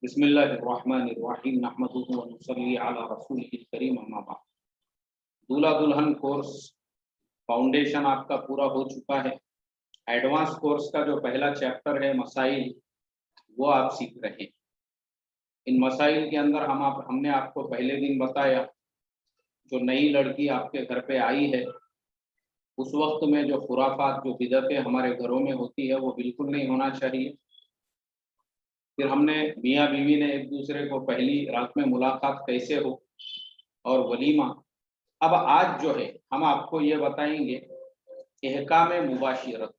بسم اللہ الرحمن الرحیم نحمدہ ونصلی علی رسولہ الکریم اما بعد۔ دولہا دلہن کورس فاؤنڈیشن آپ کا پورا ہو چکا ہے۔ ایڈوانس کورس کا جو پہلا چیپٹر ہے مسائل، وہ آپ سیکھ رہے ہیں۔ ان مسائل کے اندر ہم نے آپ کو پہلے دن بتایا، جو نئی لڑکی آپ کے گھر پہ آئی ہے اس وقت میں جو خرافات، جو بدعتیں ہمارے گھروں میں ہوتی ہے وہ بالکل نہیں ہونا چاہیے۔ پھر ہم نے میاں بیوی نے ایک دوسرے کو پہلی رات میں ملاقات کیسے ہو اور ولیمہ۔ اب آج جو ہے ہم آپ کو یہ بتائیں گے احکام مباشرت۔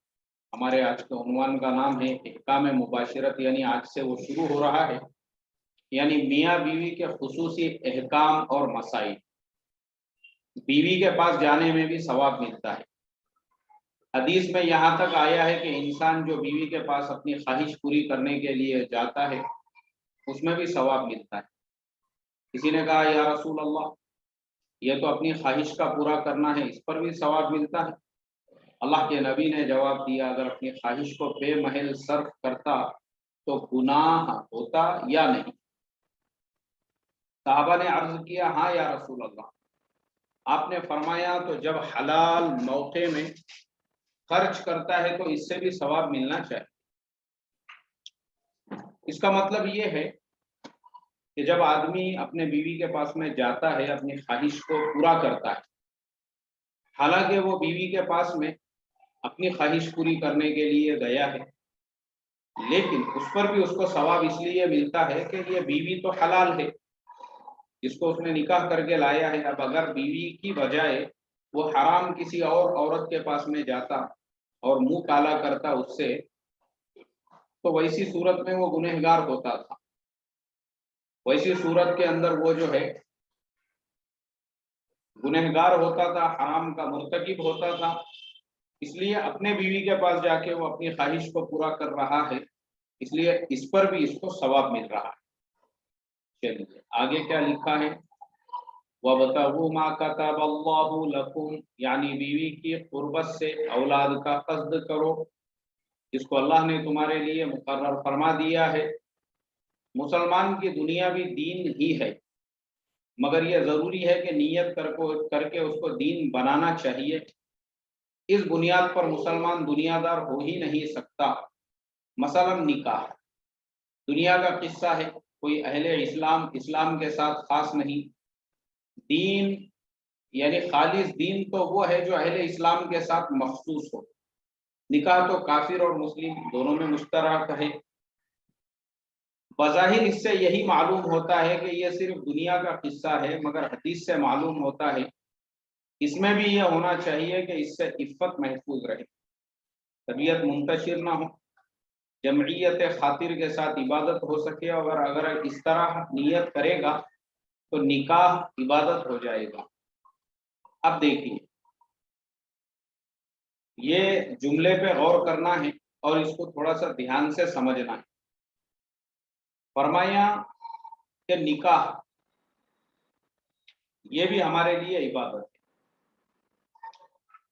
ہمارے آج کے عنوان کا نام ہے احکام مباشرت، یعنی آج سے وہ شروع ہو رہا ہے، یعنی میاں بیوی کے خصوصی احکام اور مسائل۔ بیوی کے پاس جانے میں بھی ثواب ملتا ہے۔ حدیث میں یہاں تک آیا ہے کہ انسان جو بیوی کے پاس اپنی خواہش پوری کرنے کے لیے جاتا ہے اس میں بھی ثواب ملتا ہے۔ کسی نے کہا یا رسول اللہ، یہ تو اپنی خواہش کا پورا کرنا ہے، اس پر بھی ثواب ملتا ہے؟ اللہ کے نبی نے جواب دیا، اگر اپنی خواہش کو بے محل صرف کرتا تو گناہ ہوتا یا نہیں؟ صحابہ نے عرض کیا ہاں یا رسول اللہ۔ آپ نے فرمایا تو جب حلال موقع میں خرچ کرتا ہے تو اس سے بھی ثواب ملنا چاہیے۔ اس کا مطلب یہ ہے کہ جب آدمی اپنے بیوی کے پاس میں جاتا ہے، اپنی خواہش کو پورا کرتا ہے، حالانکہ وہ بیوی کے پاس میں اپنی خواہش پوری کرنے کے لیے گیا ہے، لیکن اس پر بھی اس کو ثواب اس لیے ملتا ہے کہ یہ بیوی تو حلال ہے، جس کو اس نے نکاح کر کے لایا ہے۔ اب اگر بیوی کی بجائے وہ حرام کسی اور عورت کے پاس میں جاتا اور منہ کالا کرتا اس سے، تو ویسی صورت میں وہ گنہگار ہوتا تھا۔ ویسی صورت کے اندر وہ جو ہے گنہگار ہوتا تھا، حرام کا مرتکب ہوتا تھا۔ اس لیے اپنے بیوی کے پاس جا کے وہ اپنی خواہش کو پورا کر رہا ہے، اس لیے اس پر بھی اس کو ثواب مل رہا ہے۔ چلیے آگے کیا لکھا ہے، وَابْتَغُوا مَا كَتَبَ اللَّهُ لَكُمْ، یعنی بیوی کی قربت سے اولاد کا قصد کرو جس کو اللہ نے تمہارے لیے مقرر فرما دیا ہے۔ مسلمان کی دنیاوی دین ہی ہے، مگر یہ ضروری ہے کہ نیت کر کے اس کو دین بنانا چاہیے۔ اس بنیاد پر مسلمان دنیا دار ہو ہی نہیں سکتا۔ مثلا نکاح دنیا کا قصہ ہے، کوئی اہل اسلام کے ساتھ خاص نہیں۔ دین یعنی خالص دین تو وہ ہے جو اہل اسلام کے ساتھ مخصوص ہو۔ نکاح تو کافر اور مسلم دونوں میں مشترک ہے۔ بظاہر اس سے یہی معلوم ہوتا ہے کہ یہ صرف دنیا کا قصہ ہے، مگر حدیث سے معلوم ہوتا ہے اس میں بھی یہ ہونا چاہیے کہ اس سے عفت محفوظ رہے، طبیعت منتشر نہ ہو، جمعیت خاطر کے ساتھ عبادت ہو سکے۔ اگر اس طرح نیت کرے گا تو نکاح عبادت ہو جائے گا۔ اب دیکھیے یہ جملے پہ غور کرنا ہے اور اس کو تھوڑا سا دھیان سے سمجھنا ہے۔ فرمایا کہ نکاح یہ بھی ہمارے لیے عبادت ہے،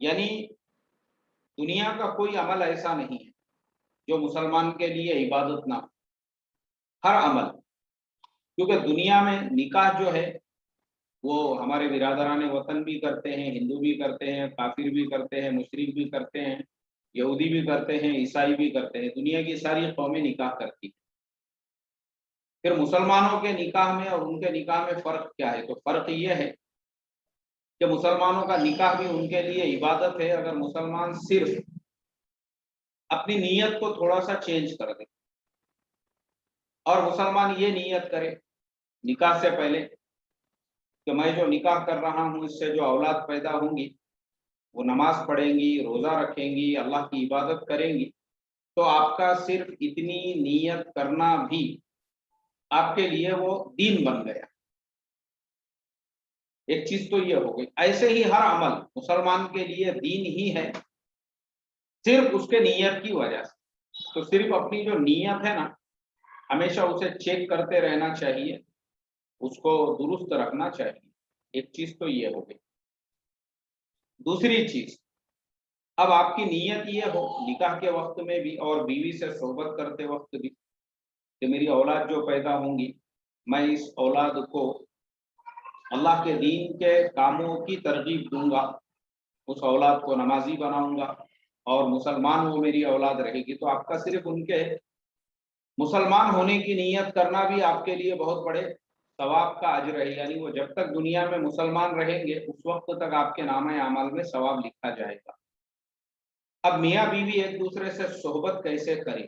یعنی دنیا کا کوئی عمل ایسا نہیں ہے جو مسلمان کے لیے عبادت نہ ہو۔ ہر عمل، کیونکہ دنیا میں نکاح جو ہے وہ ہمارے برادران وطن بھی کرتے ہیں، ہندو بھی کرتے ہیں، کافر بھی کرتے ہیں، مشرک بھی کرتے ہیں، یہودی بھی کرتے ہیں، عیسائی بھی کرتے ہیں، دنیا کی ساری قومیں نکاح کرتی ہیں۔ پھر مسلمانوں کے نکاح میں اور ان کے نکاح میں فرق کیا ہے؟ تو فرق یہ ہے کہ مسلمانوں کا نکاح بھی ان کے لیے عبادت ہے اگر مسلمان صرف اپنی نیت کو تھوڑا سا چینج کر دے، اور مسلمان یہ نیت کرے نکاح سے پہلے کہ میں جو نکاح کر رہا ہوں اس سے جو اولاد پیدا ہوں گی وہ نماز پڑھیں گی، روزہ رکھیں گی، اللہ کی عبادت کریں گی، تو آپ کا صرف اتنی نیت کرنا بھی آپ کے لیے وہ دین بن گیا۔ ایک چیز تو یہ ہو گئی۔ ایسے ہی ہر عمل مسلمان کے لیے دین ہی ہے، صرف اس کے نیت کی وجہ سے۔ تو صرف اپنی جو نیت ہے نا، ہمیشہ اسے چیک کرتے رہنا چاہیے، اس کو درست رکھنا چاہیے۔ ایک چیز تو یہ ہو گئی۔ دوسری چیز، اب آپ کی نیت یہ ہو نکاح کے وقت میں بھی اور بیوی سے صحبت کرتے وقت بھی کہ میری औलाद जो पैदा होंगी मैं इस औलाद को अल्लाह के दीन के कामों की तरगीब दूंगा, उस औलाद को नमाजी बनाऊंगा और मुसलमान वो मेरी औलाद रहेगी। तो आपका सिर्फ उनके मुसलमान होने की नीयत करना भी आपके लिए बहुत बड़े सवाब का अजर है, यानी वो जब तक दुनिया में मुसलमान रहेंगे उस वक्त तक आपके नामे अमल में सवाब लिखा जाएगा। अब मियाँ बीवी एक दूसरे से सोहबत कैसे करें,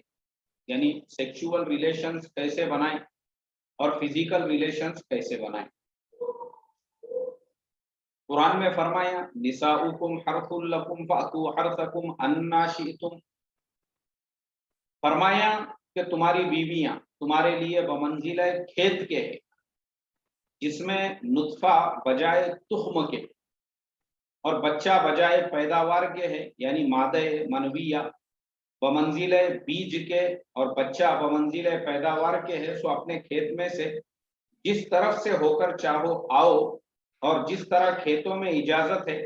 यानी सेक्सुअल रिलेशंस कैसे बनाएं और फिजिकल रिलेशंस कैसे बनाएं। कुरान में फरमाया निसाउकुम हरथुल लकुम फातू हरसकुम अन्ना शिअतुम, फरमाया कि तुम्हारी बीवियां तुम्हारे लिए बमंजिल खेत के है जिसमें नुत्फा बजाय तुख्म के और बच्चा बजाय पैदावार के है, यानी मादे मनविया बमंजिल बीज के और बच्चा बमंजिल पैदावार के है। सो अपने खेत में से जिस तरफ से होकर चाहो आओ, और जिस तरह खेतों में इजाजत है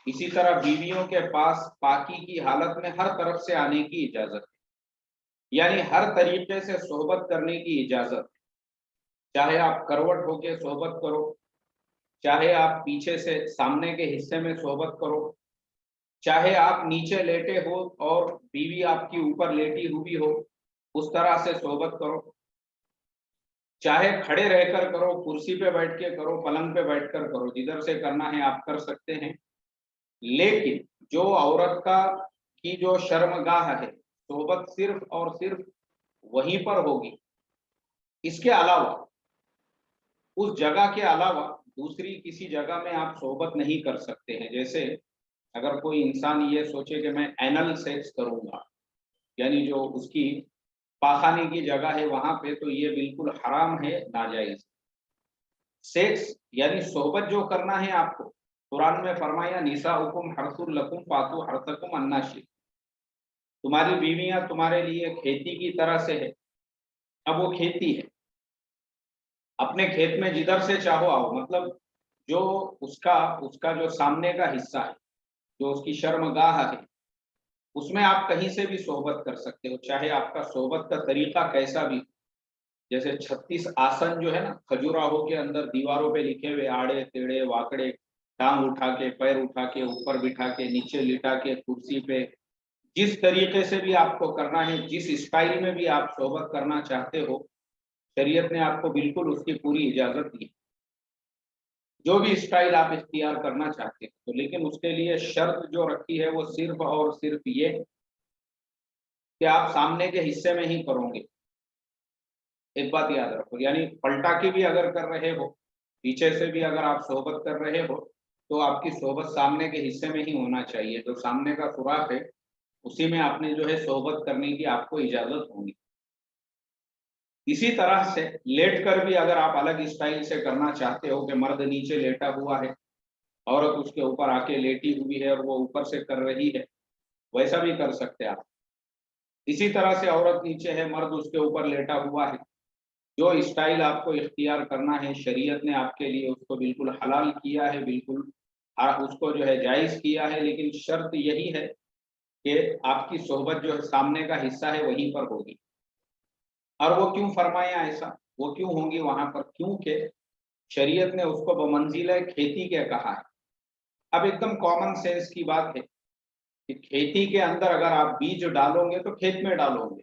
इसी तरह बीवियों के पास पाकी की हालत में हर तरफ से आने की इजाजत है, यानी हर तरीके से सोहबत करने की इजाजत है। चाहे आप करवट होके सोहबत करो, चाहे आप पीछे से सामने के हिस्से में सोहबत करो, चाहे आप नीचे लेटे हो और बीवी आपकी ऊपर लेटी हुई हो उस तरह से सोहबत करो, चाहे खड़े रहकर करो, कुर्सी पे बैठ के करो, पलंग पे बैठकर करो, जिधर से करना है आप कर सकते हैं। लेकिन जो औरत का की जो शर्मगाह है सोहबत सिर्फ और सिर्फ वहीं पर होगी, इसके अलावा उस जगह के अलावा दूसरी किसी जगह में आप सोहबत नहीं कर सकते हैं। जैसे अगर कोई इंसान ये सोचे कि मैं एनल सेक्स करूंगा, यानी जो उसकी पाखाने की जगह है वहां पे, तो ये बिल्कुल हराम है, नाजायज। सेक्स यानी सोहबत जो करना है आपको, कुरान में फरमाया निसाउकुम हरसुल लकुम फातू हरसकुम अन्ना शिअतुम, तुम्हारी बीवियां तुम्हारे लिए खेती की तरह से है। अब वो खेती है, अपने खेत में जिधर से चाहो आओ, मतलब जो उसका उसका जो सामने का हिस्सा है, जो उसकी शर्मगाह है, उसमें आप कहीं से भी सोहबत कर सकते हो, चाहे आपका सोहबत का तरीका कैसा भी। जैसे 36 आसन जो है ना खजुराहो के अंदर दीवारों पे लिखे हुए, आड़े टेढ़े वाकड़े, टांग उठा के, पैर उठा के, ऊपर बिठा के, नीचे लिटा के, कुर्सी पे, जिस तरीके से भी आपको करना है, जिस स्टाइल में भी आप सोहबत करना चाहते हो, शरीयत ने आपको बिल्कुल उसकी पूरी इजाजत दी, जो भी स्टाइल आप इख्तियार करना चाहते हैं। तो लेकिन उसके लिए शर्त जो रखी है वो सिर्फ और सिर्फ ये कि आप सामने के हिस्से में ही करोगे। एक बात याद रखो, यानी पलटा के भी अगर कर रहे हो, पीछे से भी अगर आप सोहबत कर रहे हो, तो आपकी सोहबत सामने के हिस्से में ही होना चाहिए। जो सामने का सुराख है उसी में आपने जो है सोहबत करने की आपको इजाजत होगी। इसी तरह से लेट कर भी अगर आप अलग स्टाइल से करना चाहते हो कि मर्द नीचे लेटा हुआ है, औरत उसके ऊपर आके लेटी हुई है और वो ऊपर से कर रही है, वैसा भी कर सकते हैं आप। इसी तरह से औरत नीचे है, मर्द उसके ऊपर लेटा हुआ है, जो स्टाइल आपको इख्तियार करना है शरीयत ने आपके लिए उसको बिल्कुल हलाल किया है, बिल्कुल उसको जो है जायज़ किया है। लेकिन शर्त यही है कि आपकी सोहबत जो है सामने का हिस्सा है वहीं पर होगी। और वो क्यों फरमाया ऐसा, वो क्यों होंगी वहां पर, क्योंकि शरीयत ने उसको बमंजिल खेती के कहा है। अब एकदम कॉमन सेंस की बात है कि खेती के अंदर अगर आप बीज डालोगे तो खेत में डालोगे,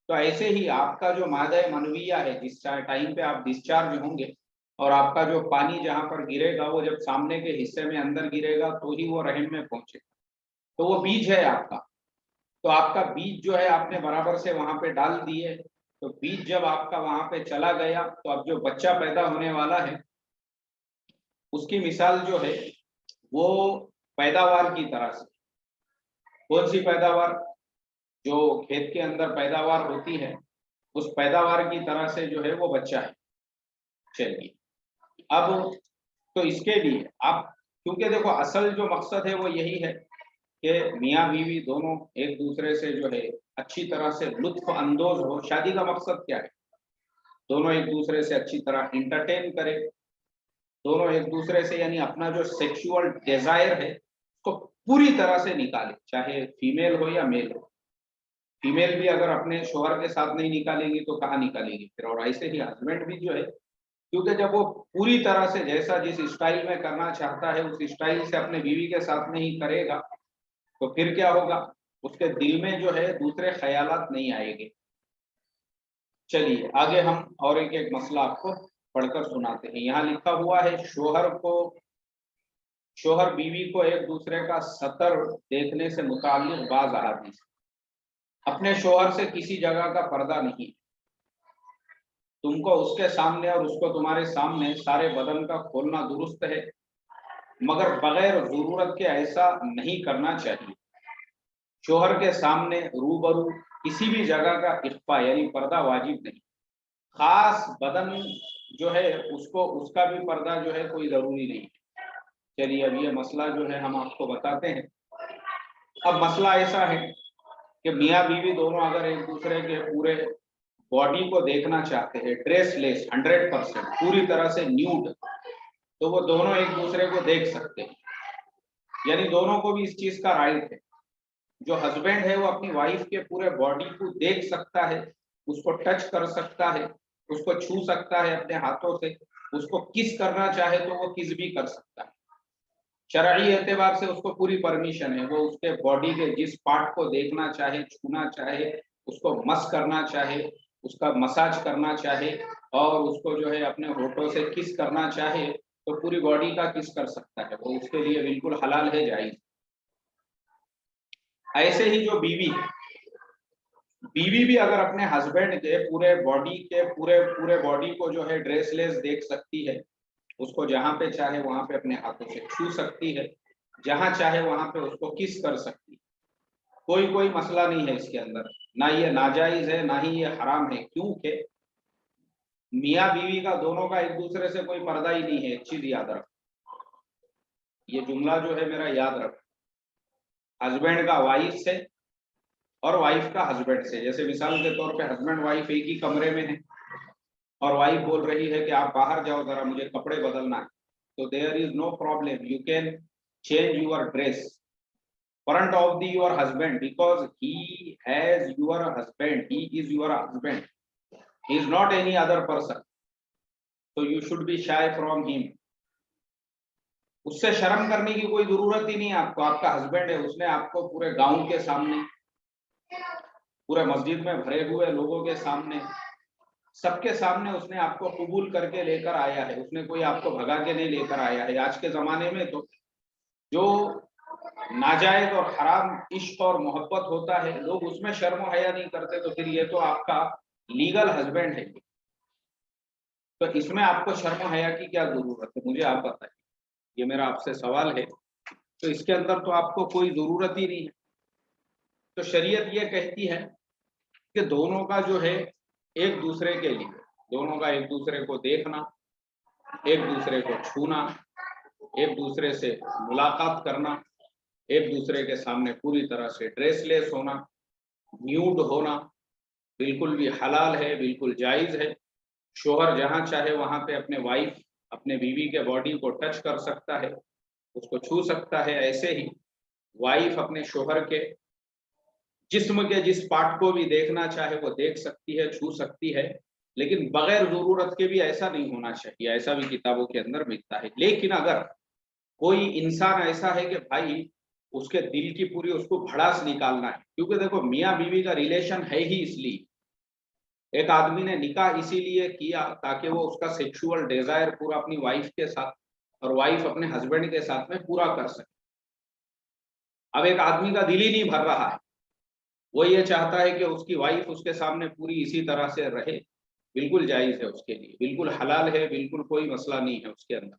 तो ऐसे ही आपका जो मादा मनविया है, जिस टाइम पे आप डिस्चार्ज होंगे और आपका जो पानी जहां पर गिरेगा वो जब सामने के हिस्से में अंदर गिरेगा तो ही वो रहम में पहुंचेगा, तो वो बीज है आपका। तो आपका बीज जो है आपने बराबर से वहां पे डाल दिए, तो बीज जब आपका वहां पे चला गया तो अब जो बच्चा पैदा होने वाला है उसकी मिसाल जो है वो पैदावार की तरह से। कौन सी पैदावार? जो खेत के अंदर पैदावार होती है उस पैदावार की तरह से जो है वो बच्चा है। चलिए, अब तो इसके लिए आप, क्योंकि देखो असल जो मकसद है वो यही है कि मियाँ बीवी दोनों एक दूसरे से जो है अच्छी तरह से लुत्फ अंदोज हो। शादी का मकसद क्या है? दोनों एक दूसरे से अच्छी तरह इंटरटेन करें, दोनों एक दूसरे से यानी अपना जो सेक्सुअल डिजायर है उसको पूरी तरह से निकाले, चाहे फीमेल हो या मेल हो। फीमेल भी अगर अपने शोहर के साथ नहीं निकालेंगी तो कहाँ निकालेगी फिर। और ऐसे ही हस्बैंड भी जो है, क्योंकि जब वो पूरी तरह से जैसा जिस स्टाइल में करना चाहता है उस स्टाइल से अपने बीवी के साथ में ही करेगा, तो फिर क्या होगा, उसके दिल में जो है दूसरे ख्यालात नहीं आएंगे। चलिए आगे हम और एक एक मसला आपको पढ़कर सुनाते हैं। यहाँ लिखा हुआ है, शोहर बीवी को एक दूसरे का सतर देखने से मुताल्लिक बाज़ अहादीस। अपने शोहर से किसी जगह का पर्दा नहीं, तुमको उसके सामने और उसको तुम्हारे सामने सारे बदन का खोलना दुरुस्त है, मगर बगैर जरूरत के ऐसा नहीं करना चाहिए। शोहर के सामने रूबरू किसी भी जगह का इख्फा यानी पर्दा वाजिब नहीं। खास बदन जो है उसको उसका भी पर्दा जो है कोई जरूरी नहीं है। चलिए अब ये मसला जो है हम आपको बताते हैं। अब मसला ऐसा है कि मियाँ बीवी दोनों अगर एक दूसरे के पूरे बॉडी को देखना चाहते हैं ड्रेसलेस 100% पूरी तरह से न्यूड, तो वो दोनों एक दूसरे को देख सकते हैं, यानी दोनों को भी इस चीज का राइट है। जो हस्बैंड है वो अपनी वाइफ के पूरे बॉडी को देख सकता है, उसको टच कर सकता है, उसको छू सकता है अपने हाथों से, उसको किस करना चाहे तो वो किस भी कर सकता है। शरई एतबार से उसको पूरी परमिशन है, वो उसके बॉडी के जिस पार्ट को देखना चाहे, छूना चाहे, उसको मस करना चाहे, उसका मसाज करना चाहे और उसको जो है अपने होठों से किस करना चाहे तो पूरी बॉडी का किस कर सकता है, वो उसके लिए बिल्कुल हलाल है, जायज। ऐसे ही जो बीवी भी अगर अपने हस्बैंड के पूरे बॉडी को जो है ड्रेसलेस देख सकती है, उसको जहां पे चाहे वहां पे अपने हाथों से छू सकती है, जहां चाहे वहां पे उसको किस कर सकती है, कोई मसला नहीं है इसके अंदर। ना ये नाजायज है ना ही ये हराम है, क्योंकि मियाँ बीवी का दोनों का एक दूसरे से कोई पर्दा ही नहीं है। एक चीज याद रख, ये जुमला जो है मेरा याद रख, हस्बैंड का वाइफ से और वाइफ का हस्बैंड से। जैसे मिसाल के तौर पे हस्बैंड वाइफ एक ही कमरे में है और वाइफ बोल रही है कि आप बाहर जाओ जरा मुझे कपड़े बदलना है, तो there is no problem, you can change your dress front of your husband because he has your husband, he is your husband, he is not any other person, so you should be shy from him। उससे शर्म करने की कोई जरूरत ही नहीं है आपको, आपका हस्बैंड है, उसने आपको पूरे गांव के सामने, पूरे मस्जिद में भरे हुए लोगों के सामने, सबके सामने उसने आपको कबूल करके लेकर आया है, उसने कोई आपको भगा के नहीं लेकर आया है। आज के जमाने में तो जो नाजायज और हराम इश्क और मोहब्बत होता है लोग उसमें शर्म हया नहीं करते, तो फिर ये तो आपका लीगल हस्बैंड है, तो इसमें आपको शर्म हया की क्या जरूरत है, मुझे आप बताइए, ये मेरा आपसे सवाल है। तो इसके अंदर तो आपको कोई जरूरत ही नहीं है। तो शरीयत ये कहती है कि दोनों का जो है एक दूसरे के लिए, दोनों का एक दूसरे को देखना, एक दूसरे को छूना, एक दूसरे से मुलाकात करना, एक दूसरे के सामने पूरी तरह से ड्रेसलेस होना, न्यूड होना बिल्कुल भी हलाल है, बिल्कुल जायज है। शोहर जहां चाहे वहां पे अपने बीवी के बॉडी को टच कर सकता है, उसको छू सकता है। ऐसे ही वाइफ अपने शोहर के जिस्म के जिस पार्ट को भी देखना चाहे वो देख सकती है, छू सकती है, लेकिन बगैर जरूरत के भी ऐसा नहीं होना चाहिए, ऐसा भी किताबों के अंदर मिलता है। लेकिन अगर कोई इंसान ऐसा है कि भाई उसके दिल की पूरी उसको भड़ास निकालना है, क्योंकि देखो मियाँ बीवी का रिलेशन है ही इसलिए, एक आदमी ने निकाह इसीलिए किया ताकि वो उसका सेक्सुअल डिजायर पूरा अपनी वाइफ के साथ और वाइफ अपने हस्बैंड के साथ में पूरा कर सके। अब एक आदमी का दिल ही नहीं भर रहा है, वो ये चाहता है कि उसकी वाइफ उसके सामने पूरी इसी तरह से रहे, बिल्कुल जायज है उसके लिए, बिल्कुल हलाल है, बिल्कुल कोई मसला नहीं है उसके अंदर।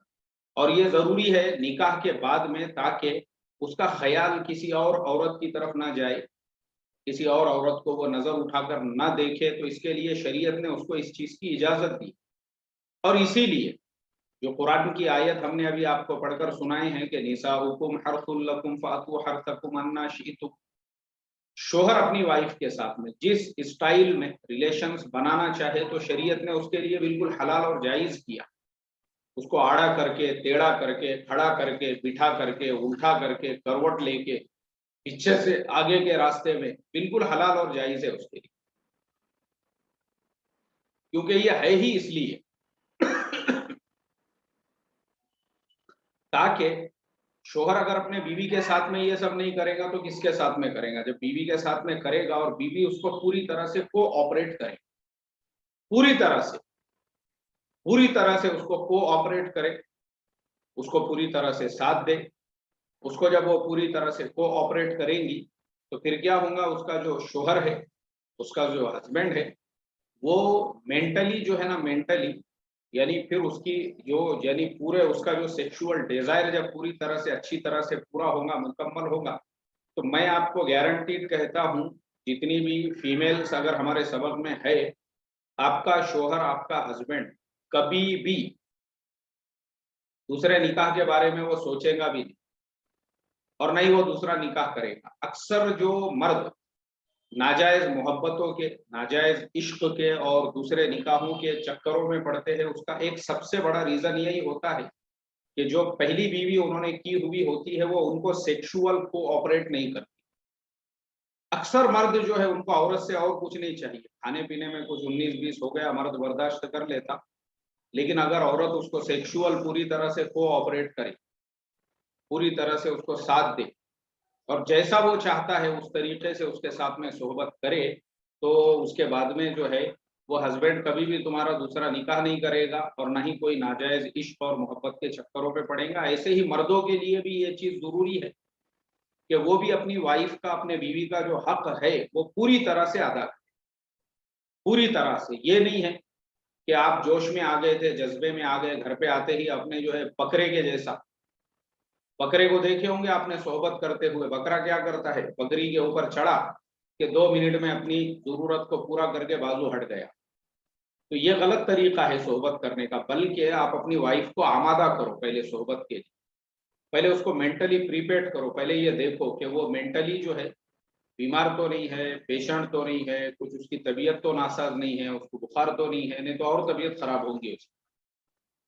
और ये जरूरी है निकाह के बाद में, ताकि उसका ख्याल किसी और औरत की तरफ ना जाए, किसी और औरत को वो नजर उठाकर ना देखे, तो इसके लिए शरीयत ने उसको इस चीज की इजाजत दी। और इसीलिए जो कुरान की आयत हमने अभी आपको पढ़कर सुनाए हैं कि निसाउकुम हर्सुल लकुम फातु हर्सकुम अन्ना शि'तुम, शोहर अपनी वाइफ के साथ में जिस स्टाइल में रिलेशंस बनाना चाहे तो शरीयत ने उसके लिए बिल्कुल हलाल और जायज किया। उसको आड़ा करके, टेढ़ा करके, खड़ा करके, बिठा करके, उल्टा करके, करवट लेके, पीछे से आगे के रास्ते में बिल्कुल हलाल और जायज है उसके लिए, क्योंकि ये है ही इसलिए ताकि शोहर अगर अपने बीवी के साथ में ये सब नहीं करेगा तो किसके साथ में करेगा? जब बीवी के साथ में करेगा और बीवी उसको पूरी तरह से कोऑपरेट करे, पूरी तरह से उसको कोऑपरेट करे, उसको पूरी तरह से साथ दे, उसको जब वो पूरी तरह से कोऑपरेट करेंगी तो फिर क्या होगा? उसका जो शोहर है, उसका जो हस्बैंड है, वो मेंटली जो है ना, मेंटली यानी फिर उसकी जो यानी पूरे उसका जो सेक्सुअल डिजायर जब पूरी तरह से अच्छी तरह से पूरा होगा, मुकम्मल होगा, तो मैं आपको गारंटीड कहता हूँ, जितनी भी फीमेल्स अगर हमारे सबक में है, आपका शोहर, आपका हस्बैंड कभी भी दूसरे निकाह के बारे में वो सोचेगा भी नहीं और नहीं वो दूसरा निकाह करेगा। अक्सर जो मर्द नाजायज मोहब्बतों के, नाजायज इश्क के और दूसरे निकाहों के चक्करों में पड़ते हैं, उसका एक सबसे बड़ा रीजन यही होता है कि जो पहली बीवी उन्होंने की हुई होती है वो उनको सेक्सुअल कोऑपरेट नहीं करती। अक्सर मर्द जो है उनको औरत से और कुछ नहीं चाहिए, खाने पीने में कुछ 19-20 हो गया मर्द बर्दाश्त कर लेता, लेकिन अगर औरत उसको सेक्सुअल पूरी तरह से कोऑपरेट करे, पूरी तरह से उसको साथ दे और जैसा वो चाहता है उस तरीके से उसके साथ में सोहबत करे, तो उसके बाद में जो है वो हस्बैंड कभी भी तुम्हारा दूसरा निकाह नहीं करेगा और ना ही कोई नाजायज इश्क और मोहब्बत के चक्करों पे पड़ेगा। ऐसे ही मर्दों के लिए भी ये चीज जरूरी है कि वो भी अपनी वाइफ का, अपने बीवी का जो हक है वो पूरी तरह से अदा करें, पूरी तरह से। ये नहीं है कि आप जोश में आ गए थे, जज्बे में आ गए, घर पे आते ही अपने जो है बकरे के जैसा, बकरे को देखे होंगे आपने सोहबत करते हुए, बकरा क्या करता है? बकरी के ऊपर चढ़ा कि 2 मिनट में अपनी जरूरत को पूरा करके बाजू हट गया। तो ये गलत तरीका है सोहबत करने का, बल्कि आप अपनी वाइफ को आमादा करो पहले सोहबत के लिए, पहले उसको मेंटली प्रिपेयर करो, पहले ये देखो कि वो मेंटली जो है बीमार तो नहीं है, पेशेंट तो नहीं है, कुछ उसकी तबीयत तो नासाज नहीं है, उसको बुखार तो नहीं है, नहीं तो और तबीयत खराब होगी उसकी।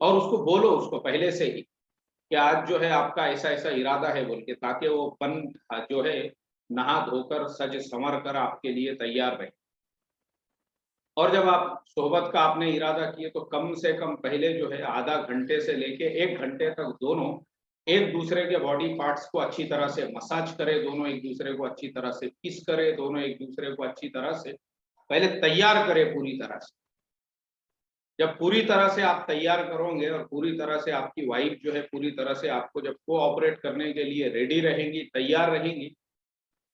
और उसको बोलो उसको पहले से ही कि आज जो है आपका ऐसा ऐसा इरादा है बोल के, ताकि वो पन जो है नहा धोकर सज संवर कर आपके लिए तैयार रहे। और जब आप सोहबत का आपने इरादा किए तो कम से कम पहले जो है आधा घंटे से लेके 1 घंटे तक दोनों एक दूसरे के बॉडी पार्ट्स को अच्छी तरह से मसाज करें, दोनों एक दूसरे को अच्छी तरह से किस करें, दोनों एक दूसरे को अच्छी तरह से पहले तैयार करें पूरी तरह से। जब पूरी तरह से आप तैयार करोगे और पूरी तरह से आपकी वाइफ जो है पूरी तरह से आपको जब कोऑपरेट करने के लिए रेडी रहेंगी, तैयार रहेंगी,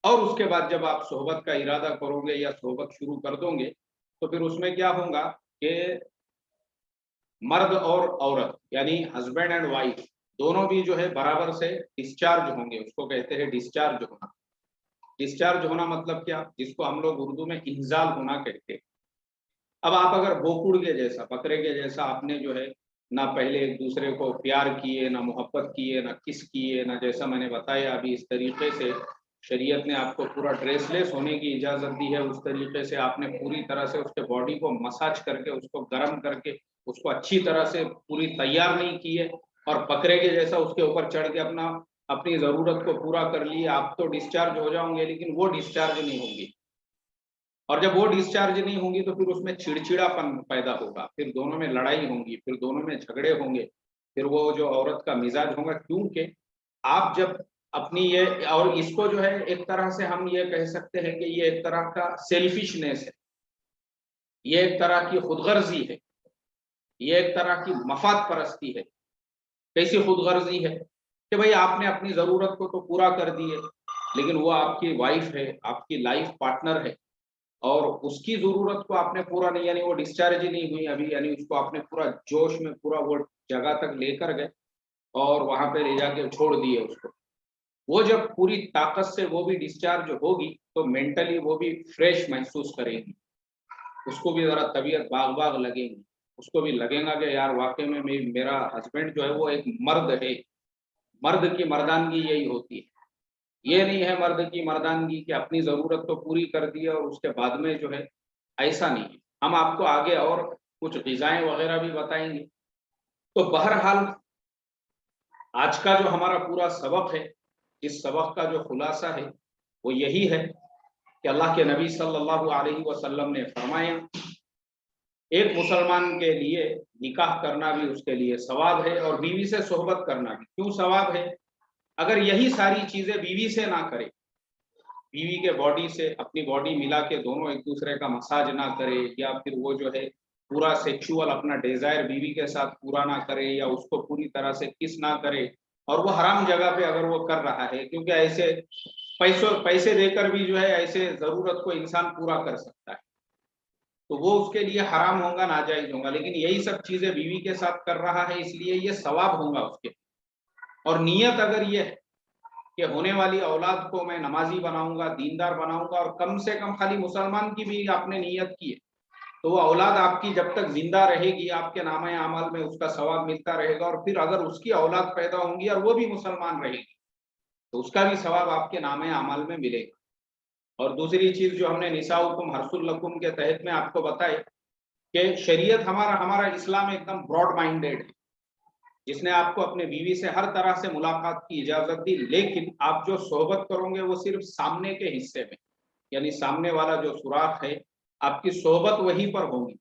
और उसके बाद जब आप सोहबत का इरादा करोगे या सोहबत शुरू कर दोगे, तो फिर उसमें क्या होगा कि मर्द और औरत यानी हस्बैंड एंड वाइफ दोनों भी जो है बराबर से डिस्चार्ज होंगे। उसको कहते हैं डिस्चार्ज होना। डिस्चार्ज होना मतलब क्या? जिसको हम लोग उर्दू में इंजाल होना कहते हैं। अब आप अगर बोकुड़ के जैसा, बकरे के जैसा आपने जो है ना पहले एक दूसरे को प्यार किए, ना मोहब्बत किए, ना किस किए, ना जैसा मैंने बताया अभी इस तरीके से शरीयत ने आपको पूरा ड्रेसलेस होने की इजाजत दी है, उस तरीके से आपने पूरी तरह से उसके बॉडी को मसाज करके, उसको गर्म करके, उसको अच्छी तरह से पूरी तैयार नहीं किए और बकरे के जैसा उसके ऊपर चढ़ के अपना अपनी जरूरत को पूरा कर लिए, आप तो डिस्चार्ज हो जाओगे लेकिन वो डिस्चार्ज नहीं होगी। और जब वो डिस्चार्ज नहीं होंगी तो फिर उसमें चिड़चिड़ापन पैदा होगा, फिर दोनों में लड़ाई होंगी, फिर दोनों में झगड़े होंगे, फिर वो जो औरत का मिजाज होगा, क्योंकि आप जब अपनी ये, और इसको जो है एक तरह से हम ये कह सकते हैं कि ये एक तरह का सेल्फिशनेस है, ये एक तरह की खुदगर्जी है, ये एक तरह की मफाद परस्ती है। कैसी खुदगर्जी है कि भाई आपने अपनी जरूरत को तो पूरा कर दिए, लेकिन वो आपकी वाइफ है, आपकी लाइफ पार्टनर है, और उसकी जरूरत को आपने पूरा नहीं, यानी वो डिस्चार्ज ही नहीं हुई अभी, यानी उसको आपने पूरा जोश में पूरा वो जगह तक लेकर गए और वहां पे ले जाके छोड़ दिए उसको। वो जब पूरी ताकत से वो भी डिस्चार्ज होगी तो मेंटली वो भी फ्रेश महसूस करेगी, उसको भी जरा तबीयत बाग बाग लगेगी, उसको भी लगेगा कि यार वाकई में मेरा हस्बैंड जो है वो एक मर्द है। मर्द की मर्दानगी यही होती है। ये नहीं है मर्द की मर्दानगी कि अपनी जरूरत तो पूरी कर दी और उसके बाद में जो है, ऐसा नहीं है। हम आपको आगे और कुछ ग़िज़ाएं वगैरह भी बताएंगे। तो बहरहाल आज का जो हमारा पूरा सबक है, इस सबक का जो खुलासा है وہ یہی ہے کہ اللہ کے نبی صلی اللہ علیہ وسلم نے فرمایا ایک مسلمان کے لیے نکاح کرنا بھی اس کے لیے ثواب ہے اور بیوی سے صحبت کرنا بھی. کیوں ثواب ہے؟ اگر یہی ساری چیزیں بیوی سے نہ کرے، بیوی کے باڈی سے اپنی باڈی ملا کے دونوں ایک دوسرے کا مساج نہ کرے، یا پھر وہ جو ہے پورا سیکشول اپنا ڈیزائر بیوی کے ساتھ پورا نہ کرے، یا اس کو پوری طرح سے کس نہ کرے، اور وہ حرام جگہ پہ اگر وہ کر رہا ہے، کیونکہ ایسے پیسے دے کر بھی جو ہے ایسے ضرورت کو انسان پورا کر سکتا ہے، تو وہ اس کے لیے حرام ہوگا، ناجائز ہوگا. لیکن یہی سب چیزیں بیوی کے ساتھ کر رہا ہے، اس لیے یہ ثواب ہوگا اس کے. اور نیت اگر یہ ہے کہ ہونے والی اولاد کو میں نمازی بناؤں گا، دیندار بناؤں گا، اور کم سے کم خالی مسلمان کی بھی آپ نے نیت کی ہے، تو وہ اولاد آپ کی جب تک زندہ رہے گی آپ کے نامہ اعمال میں اس کا ثواب ملتا رہے گا. اور پھر اگر اس کی اولاد پیدا ہوں گی اور وہ بھی مسلمان رہے گی تو اس کا بھی ثواب آپ کے نامہ اعمال میں ملے گا. اور دوسری چیز جو ہم نے نساؤکم حرث لکم کے تحت میں آپ کو بتائی کہ شریعت ہمارا اسلام ایک دم براڈ مائنڈیڈ ہے، جس نے آپ کو اپنے بیوی سے ہر طرح سے ملاقات کی اجازت دی، لیکن آپ جو صحبت کرو گے وہ صرف سامنے کے حصے میں، یعنی سامنے والا جو سوراخ ہے آپ کی صحبت وہیں پر ہوگی.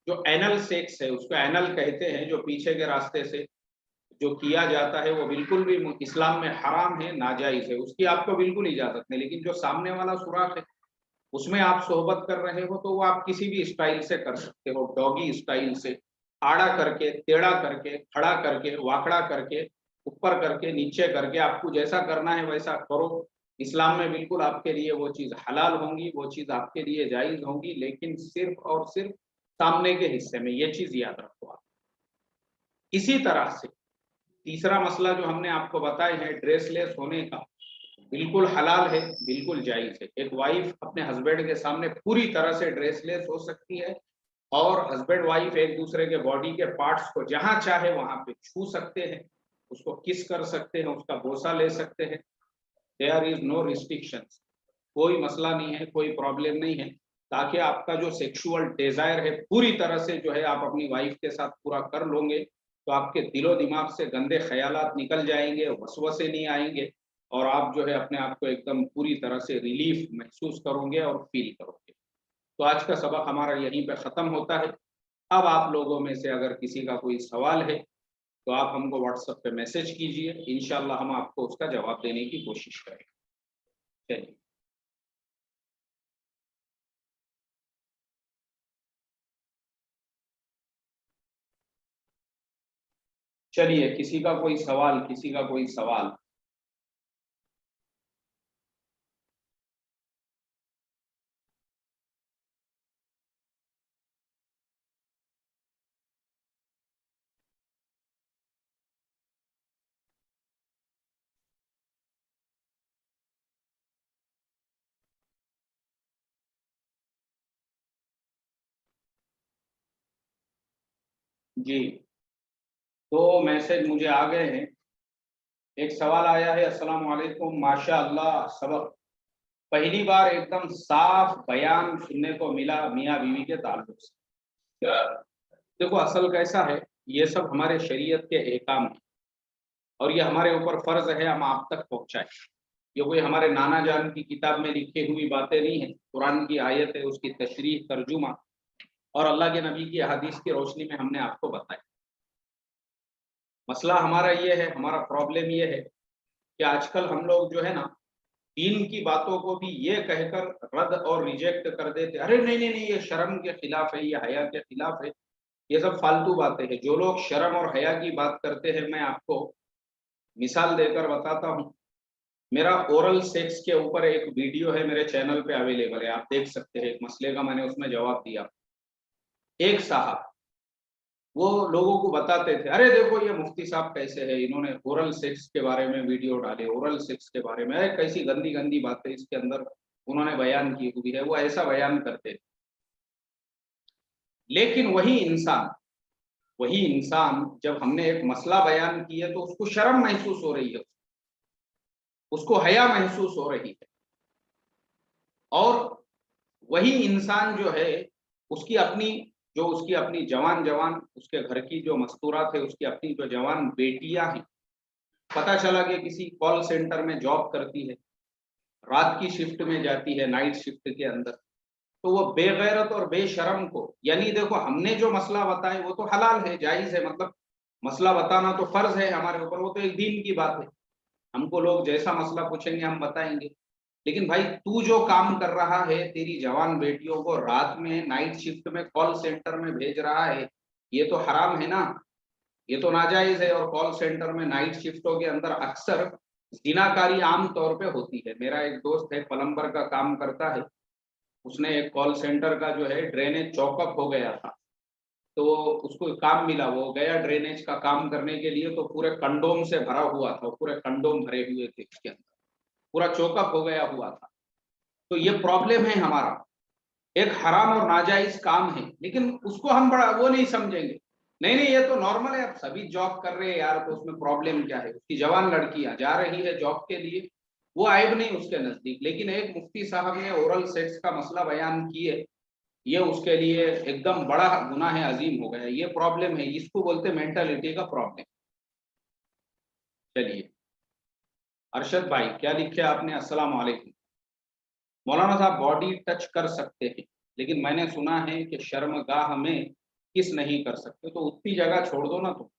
جو اینل سیکس ہے اس کو اینل کہتے ہیں، جو پیچھے کے راستے سے جو کیا جاتا ہے وہ بالکل بھی اسلام میں حرام ہے، ناجائز ہے، اس کی آپ کو بالکل اجازت نہیں. لیکن جو سامنے والا سوراخ ہے اس میں آپ صحبت کر رہے ہو تو وہ آپ کسی بھی اسٹائل سے کر سکتے ہو، ڈاگی اسٹائل سے، آڑا کر کے، ٹیڑھا کر کے، کھڑا کر کے، واکڑا کر کے، اوپر کر کے، نیچے کر کے، آپ کو جیسا کرنا ہے ویسا کرو. اسلام میں بالکل آپ کے لیے وہ چیز حلال ہوں گی، وہ چیز آپ کے لیے جائز ہوں گی، لیکن صرف اور صرف سامنے کے حصے میں. یہ چیز یاد رکھو آپ. اسی طرح سے تیسرا مسئلہ جو ہم نے آپ کو بتایا ہے ڈریس لیس ہونے کا، بالکل حلال ہے، بالکل جائز ہے. ایک وائف اپنے ہسبینڈ کے سامنے پوری طرح سے ڈریس لیس ہو سکتی ہے، اور ہسبینڈ وائف ایک دوسرے کے باڈی کے پارٹس کو جہاں چاہے وہاں پہ چھو سکتے ہیں، اس کو کس کر سکتے ہیں، اس کا بوسہ لے سکتے ہیں. دیئر از نو ریسٹرکشنز، کوئی مسئلہ نہیں ہے، کوئی پرابلم نہیں ہے، تاکہ آپ کا جو سیکشول ڈیزائر ہے پوری طرح سے جو ہے آپ اپنی وائف کے ساتھ پورا کر لوں گے تو آپ کے دل و دماغ سے گندے خیالات نکل جائیں گے، وسوسے نہیں آئیں گے، اور آپ جو ہے اپنے آپ کو ایک دم پوری طرح سے ریلیف محسوس کرو گے اور فیل کرو گے. تو آج کا سبق ہمارا یہیں پہ ختم ہوتا ہے. اب آپ لوگوں میں سے اگر کسی کا کوئی سوال ہے تو آپ ہم کو واٹس ایپ پہ میسج کیجئے، انشاءاللہ ہم آپ کو اس کا جواب دینے کی کوشش کریں گے. چلیے چلیے کسی کا کوئی سوال، کسی کا کوئی سوال. جی دو میسج مجھے آ گئے ہیں. ایک سوال آیا ہے، السلام علیکم، ماشاء اللہ سبق، پہلی بار ایک دم صاف بیان سننے کو ملا میاں بیوی کے تعلق سے. دیکھو اصل کیسا ہے، یہ سب ہمارے شریعت کے احکام ہیں اور یہ ہمارے اوپر فرض ہے ہم آپ تک پہنچائیں. یہ کوئی ہمارے نانا جان کی کتاب میں لکھی ہوئی باتیں نہیں ہیں، قرآن کی آیت ہے، اس کی تشریح، ترجمہ اور اللہ کے نبی کی حدیث کی روشنی میں ہم نے آپ کو بتایا. مسئلہ ہمارا یہ ہے، ہمارا پرابلم یہ ہے کہ آج کل ہم لوگ جو ہے نا دین کی باتوں کو بھی یہ کہہ کر رد اور ریجیکٹ کر دیتے، ارے نہیں نہیں نہیں یہ شرم کے خلاف ہے، یہ حیا کے خلاف ہے. یہ سب فالتو باتیں ہیں. جو لوگ شرم اور حیا کی بات کرتے ہیں میں آپ کو مثال دے کر بتاتا ہوں. میرا اورل سیکس کے اوپر ایک ویڈیو ہے، میرے چینل پہ اویلیبل ہے، آپ دیکھ سکتے ہیں. ایک مسئلے کا میں نے اس میں جواب دیا. ایک صاحب وہ لوگوں کو بتاتے تھے، ارے دیکھو یہ مفتی صاحب کیسے ہے، انہوں نے اورل سیکس کے بارے میں ویڈیو ڈالے، اورل سیکس کے بارے میں کیسی گندی گندی باتیں اس کے اندر انہوں نے بیان کی ہوئی ہے. وہ ایسا بیان کرتے تھے. لیکن وہی انسان جب ہم نے ایک مسئلہ بیان کیا تو اس کو شرم محسوس ہو رہی ہے، اس کو حیا محسوس ہو رہی ہے. اور وہی انسان جو ہے اس کی اپنی جوان اس کے گھر کی جو مستورات ہے، اس کی اپنی جو جوان بیٹیاں ہیں، پتہ چلا کہ کسی کال سینٹر میں جاب کرتی ہے रात की शिफ्ट में जाती है, नाइट शिफ्ट के अंदर, तो वो बेगैरत और बेशरम को, यानी देखो हमने जो मसला बताए वो तो हलाल है, जायज है, मतलब मसला बताना तो फर्ज है हमारे ऊपर, वो तो एक दीन की बात है। हमको लोग जैसा मसला पूछेंगे हम बताएंगे। लेकिन भाई तू जो काम कर रहा है, तेरी जवान बेटियों को रात में नाइट शिफ्ट में कॉल सेंटर में भेज रहा है, ये तो हराम है ना, ये तो नाजायज है। और कॉल सेंटर में नाइट शिफ्टों के अंदर अक्सर जिनाकारी आम तौर पे होती है। मेरा एक दोस्त है, प्लम्बर का काम करता है, उसने एक कॉल सेंटर का जो है ड्रेनेज चौकअप हो गया था, तो उसको काम मिला, वो गया ड्रेनेज का काम करने के लिए, तो पूरे कंडोम से भरा हुआ था, पूरे कंडोम भरे हुए थे उसके अंदर, पूरा चौकअप हो गया हुआ था। तो ये प्रॉब्लम है हमारा, एक हराम और नाजायज काम है, लेकिन उसको हम बड़ा वो नहीं समझेंगे, नहीं नहीं ये तो नॉर्मल है, अब सभी जॉब कर रहे हैं यार, तो उसमें प्रॉब्लम क्या है। उसकी जवान लड़कियां जा रही है जॉब के लिए, वो आयब नहीं उसके नजदीक। लेकिन एक मुफ्ती साहब ने ओरल सेक्स का मसला बयान किए, ये उसके लिए एकदम बड़ा गुनाह है, अजीम हो गया, ये प्रॉब्लम है, इसको बोलते मेंटालिटी का प्रॉब्लम। चलिए, अरशद भाई क्या लिखे आपने, अस्सलाम वालेकुम। मौलाना साहब बॉडी टच कर सकते हैं, लेकिन मैंने सुना है कि शर्मगाह में किस नहीं कर सकते, तो उतनी जगह छोड़ दो ना तुम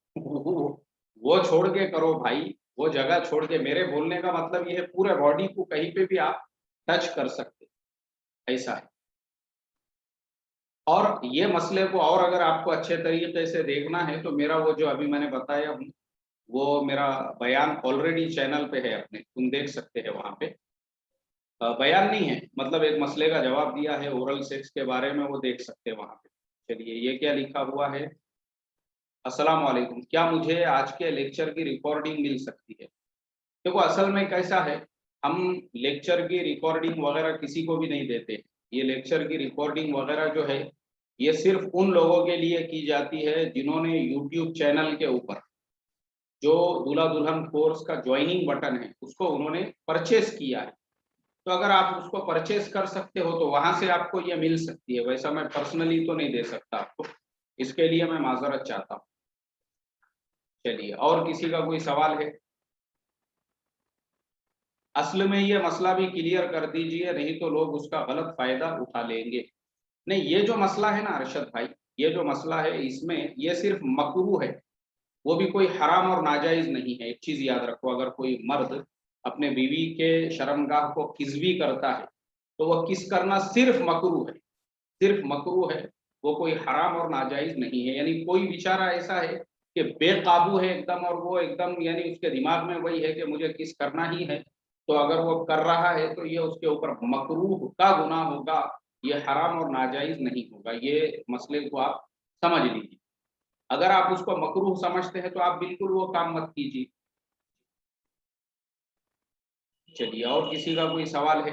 वो छोड़ के करो भाई, वो जगह छोड़ के। मेरे बोलने का मतलब ये है पूरे बॉडी को कहीं पे भी आप टच कर सकते, ऐसा है। और ये मसले को और अगर आपको अच्छे तरीके से देखना है तो मेरा वो जो अभी मैंने बताया हूँ, वो मेरा बयान ऑलरेडी चैनल पे है अपने, तुम देख सकते हैं वहां पे। बयान नहीं है, मतलब एक मसले का जवाब दिया है ओरल सेक्स के बारे में, वो देख सकते हैं वहां पे। चलिए, ये क्या लिखा हुआ है, अस्सलाम वालेकुम, क्या मुझे आज के लेक्चर की रिकॉर्डिंग मिल सकती है। देखो असल में कैसा है, हम लेक्चर की रिकॉर्डिंग वगैरह किसी को भी नहीं देते। ये लेक्चर की रिकॉर्डिंग वगैरह जो है, ये सिर्फ उन लोगों के लिए की जाती है जिन्होंने यूट्यूब चैनल के ऊपर जो दूल्हा दुल्हन कोर्स का ज्वाइनिंग बटन है उसको उन्होंने परचेस किया है। तो अगर आप उसको परचेस कर सकते हो तो वहां से आपको ये मिल सकती है, वैसा मैं पर्सनली तो नहीं दे सकता आपको, इसके लिए मैं माजरत चाहता हूँ। चलिए, और किसी का कोई सवाल है। असल में ये मसला भी क्लियर कर दीजिए, नहीं तो लोग उसका गलत फायदा उठा लेंगे। नहीं, ये जो मसला है ना अरशद भाई, ये जो मसला है इसमें ये सिर्फ मकरूह है, वो भी कोई हराम और नाजायज नहीं है। एक चीज याद रखो, अगर कोई मर्द अपने बीवी के शर्मगाह को किस भी करता है तो वह किस करना सिर्फ मकरूह है, सिर्फ मकरूह है, वो कोई हराम और नाजायज नहीं है। यानी कोई बेचारा ऐसा है कि बेकाबू है एकदम, और वो एकदम यानी उसके दिमाग में वही है कि मुझे किस करना ही है, तो अगर वो कर रहा है तो ये उसके ऊपर मकरूह का गुनाह होगा, ये हराम और नाजायज नहीं होगा। ये मसले को आप समझ लीजिए। अगर आप उसको मकरूह समझते हैं तो आप बिल्कुल वो काम मत कीजिए। चलिए, और किसी का कोई सवाल है।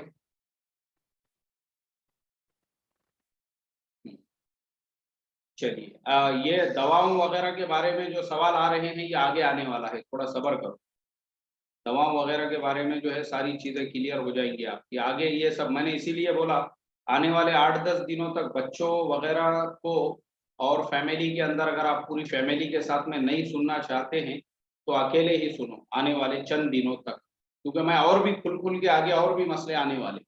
चलिए, ये दवाओं वगैरह के बारे में जो सवाल आ रहे हैं ये आगे आने वाला है, थोड़ा सब्र करो। दवाओं वगैरह के बारे में जो है सारी चीजें क्लियर हो जाएंगी आपकी आगे। ये सब मैंने इसीलिए बोला, आने वाले 8-10 दिनों तक बच्चों वगैरह को और फैमिली के अंदर, अगर आप पूरी फैमिली के साथ में नहीं सुनना चाहते हैं तो अकेले ही सुनो आने वाले चंद दिनों तक, क्योंकि मैं और भी खुल खुल के आगे और भी मसले आने वाले,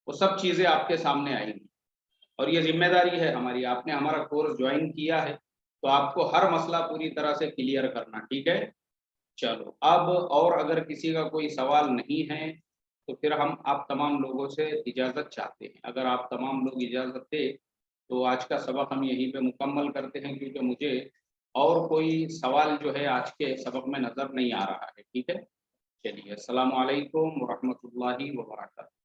वो सब चीजें आपके सामने आएंगी। और ये जिम्मेदारी है हमारी, आपने हमारा कोर्स ज्वाइन किया है तो आपको हर मसला पूरी तरह से क्लियर करना, ठीक है। चलो, अब और अगर किसी का कोई सवाल नहीं है तो फिर हम आप तमाम लोगों से इजाज़त चाहते हैं। अगर आप तमाम लोग इजाज़त दें तो आज का सबक हम यहीं पे मुकम्मल करते हैं, क्योंकि मुझे और कोई सवाल जो है आज के सबक में नज़र नहीं आ रहा है, ठीक है। चलिए, अस्सलाम वालेकुम व रहमतुल्लाहि व बरकातहू।